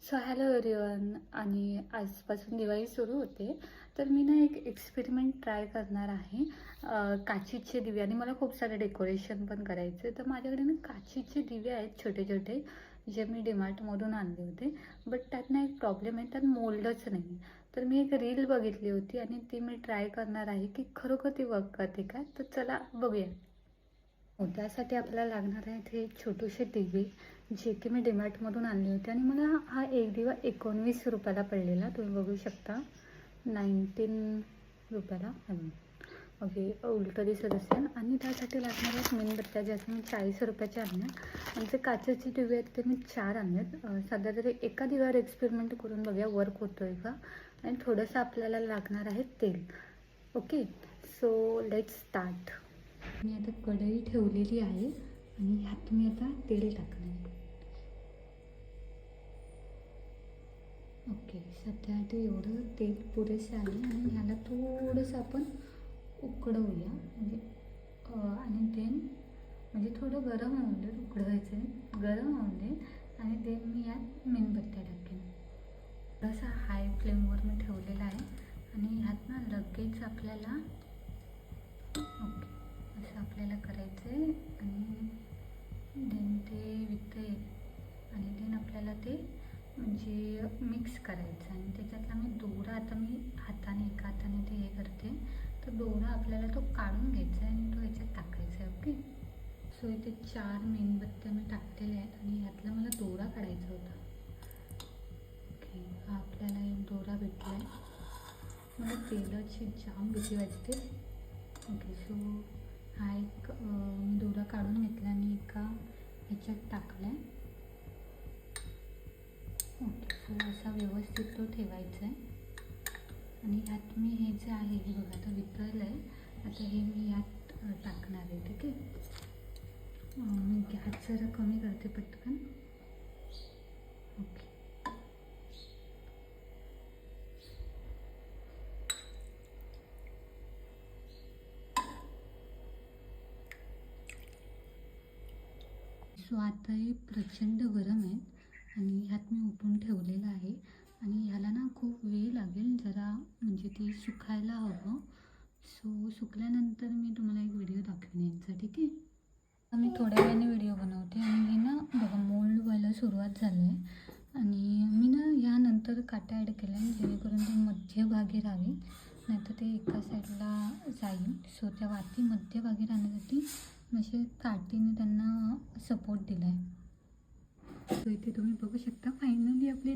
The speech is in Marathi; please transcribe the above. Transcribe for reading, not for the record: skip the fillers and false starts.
So hello everyone. आणि आजपासून दिवाळी सुरू होते, तर मी ना एक एक्सपेरिमेंट ट्राय करणार आहे. काचीचे दिवे, आणि मला खूप सारे डेकोरेशन पण करायचे. तर माझ्याकडे ना काचीचे दिवे आहेत छोटे छोटे, जे मी डीमार्टमधून आणले होते. बट त्यात ना एक प्रॉब्लेम आहे, त्यात मोल्डच नाही. तर मी एक रील बघितली होती आणि ती मी ट्राय करणार आहे की खरोखर ती वर्क करते का. तर चला बघूया. हो, त्यासाठी आपल्याला लागणार आहेत हे छोटेसे दिवे, जे की मी डीमार्टमधून आणले होते. आणि मला हा एक दिवा 19 रुपयाला पडलेला, तुम्ही बघू शकता. 19 रुपयाला. ओके, उलटं दिसत असेल. आणि त्यासाठी लागणार आहेत मेणबत्त्या, ज्याचे मी 40 रुपयाचे आणल्यात. आणि जे काचेचे दिवे आहेत ते मी 4 आणलेत. सध्या तरी एका दिव्यावर एक्सपेरिमेंट करून बघूया वर्क होतो आहे का. आणि थोडंसं आपल्याला लागणार आहे तेल. Okay, so let's start. मी आता कढई ठेवलेली आहे आणि ह्यात मी आता तेल टाकणार. ओके, सध्या आता एवढं तेल पुरेसे आहे. आणि ह्याला थोडंसं आपण उकडवूया, म्हणजे आणि देन म्हणजे थोडं गरम होऊन देत, उकडवायचं आहे, गरम होऊन देत. आणि देन मी यात मेणबत्त्या टाकेन. थोडासा हाय फ्लेमवर मी ठेवलेला आहे. आणि ह्यात ना लगेच आपल्याला ओके असं आपल्याला करायचं आहे. आणि देन ते विकते, आणि देन आपल्याला ते म्हणजे मिक्स करायचं. आणि त्याच्यातला मी दोरा, आता मी हाताने एका हाताने ते हे करते, तर दोरा आपल्याला तो काढून घ्यायचा आहे आणि तो याच्यात टाकायचा आहे. ओके, सो इथे 4 मेणबत्त्या मी टाकलेल्या आहेत आणि ह्यातला मला दोरा काढायचा होता. ओके, हा आपल्याला एक दोरा भेटला आहे. मला तेलाची जाम भीती वाटते. ओके, सो हा एक मी दोरा काढून घेतला आणि एका ह्याच्यात टाकला आहे. ओके, सो असा व्यवस्थित तो ठेवायचा आहे. आणि ह्यात मी हे जे आहे हे बघा आता वितळलं आहे. आता हे मी ह्यात टाकणार आहे. ठीक आहे, मी गॅस जरा कमी करते पटकन. ओके, सो आता हे प्रचंड गरम आहे आणि ह्यात मी ओतून ठेवलेलं आहे. आणि ह्याला ना खूप वेळ लागेल जरा, म्हणजे ती सुकायला हवं. सो सुकल्यानंतर मी तुम्हाला एक व्हिडिओ दाखवेन यांचा. ठीक आहे, मी थोड्या वेळाने व्हिडिओ बनवते. आणि हे ना बघा मोल्ड व्हायला सुरुवात झाली आहे. आणि मी ना यानंतर काट्या ॲड केल्या, जेणेकरून ते मध्यभागी राहावी, नाहीतर ते एका साईडला जाईल. सो त्या वाती मध्यभागी राहण्यासाठी मी असे काठीने त्यांना सपोर्ट दिला आहे. सो इथे तुम्ही बघू शकता फायनली आपली